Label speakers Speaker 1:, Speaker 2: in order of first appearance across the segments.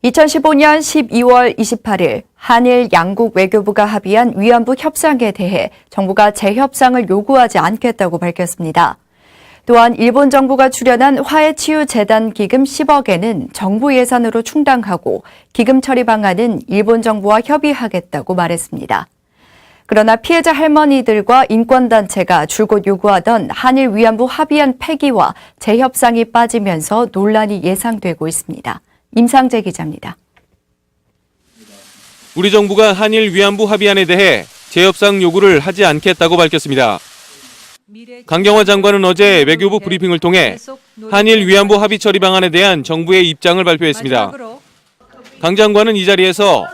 Speaker 1: 2015년 12월 28일 한일 양국 외교부가 합의한 위안부 협상에 대해 정부가 재협상을 요구하지 않겠다고 밝혔습니다. 또한 일본 정부가 출연한 화해치유재단 기금 10억엔은 정부 예산으로 충당하고 기금 처리 방안은 일본 정부와 협의하겠다고 말했습니다. 그러나 피해자 할머니들과 인권단체가 줄곧 요구하던 한일 위안부 합의안 폐기와 재협상이 빠지면서 논란이 예상되고 있습니다. 임상재 기자입니다.
Speaker 2: 우리 정부가 한일 위안부 합의안에 대해 재협상 요구를 하지 않겠다고 밝혔습니다. 강경화 장관은 어제 외교부 브리핑을 통해 한일 위안부 합의 처리 방안에 대한 정부의 입장을 발표했습니다. 강 장관은 이 자리에서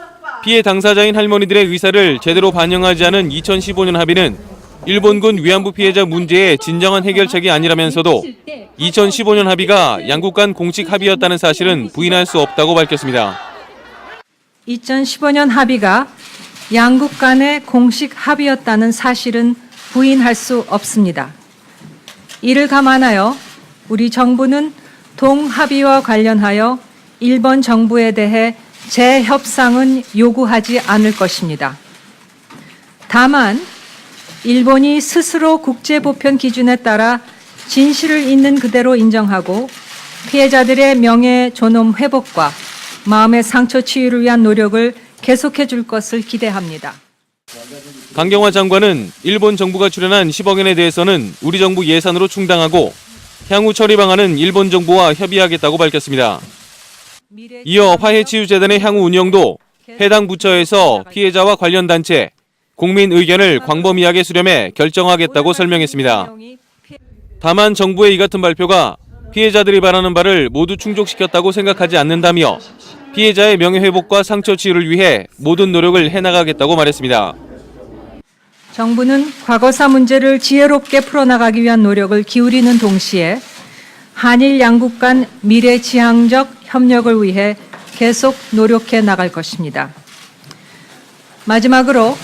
Speaker 2: 피해 당사자인 할머니들의 의사를 제대로 반영하지 않은 2015년 합의는 일본군 위안부 피해자 문제의 진정한 해결책이 아니라면서도 2015년 합의가 양국 간 공식 합의였다는 사실은 부인할 수 없다고 밝혔습니다.
Speaker 3: 2015년 합의가 양국 간의 공식 합의였다는 사실은 부인할 수 없습니다. 이를 감안하여 우리 정부는 동합의와 관련하여 일본 정부에 대해 재협상은 요구하지 않을 것입니다. 다만 일본이 스스로 국제보편 기준에 따라 진실을 있는 그대로 인정하고 피해자들의 명예 존엄 회복과 마음의 상처 치유를 위한 노력을 계속해 줄 것을 기대합니다.
Speaker 2: 강경화 장관은 일본 정부가 출연한 10억엔에 대해서는 우리 정부 예산으로 충당하고 향후 처리 방안은 일본 정부와 협의하겠다고 밝혔습니다. 이어 화해치유재단의 향후 운영도 해당 부처에서 피해자와 관련 단체, 국민 의견을 광범위하게 수렴해 결정하겠다고 설명했습니다. 다만 정부의 이 같은 발표가 피해자들이 바라는 바를 모두 충족시켰다고 생각하지 않는다며 피해자의 명예회복과 상처 치유를 위해 모든 노력을 해나가겠다고 말했습니다.
Speaker 3: 정부는 과거사 문제를 지혜롭게 풀어나가기 위한 노력을 기울이는 동시에 한일 양국 간 미래지향적 협력을 위해 계속 노력해 나갈 것입니다. 마지막으로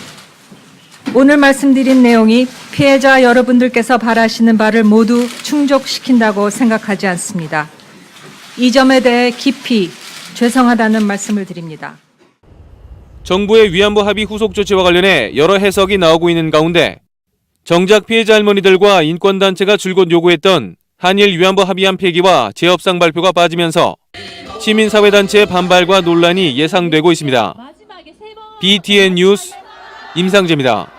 Speaker 3: 오늘 말씀드린 내용이 피해자 여러분들께서 바라시는 바를 모두 충족시킨다고 생각하지 않습니다. 이 점에 대해 깊이 죄송하다는 말씀을 드립니다.
Speaker 2: 정부의 위안부 합의 후속 조치와 관련해 여러 해석이 나오고 있는 가운데 정작 피해자 할머니들과 인권단체가 줄곧 요구했던 한일 위안부 합의안 폐기와 재협상 발표가 빠지면서 시민사회단체의 반발과 논란이 예상되고 있습니다. BTN 뉴스 임상재입니다.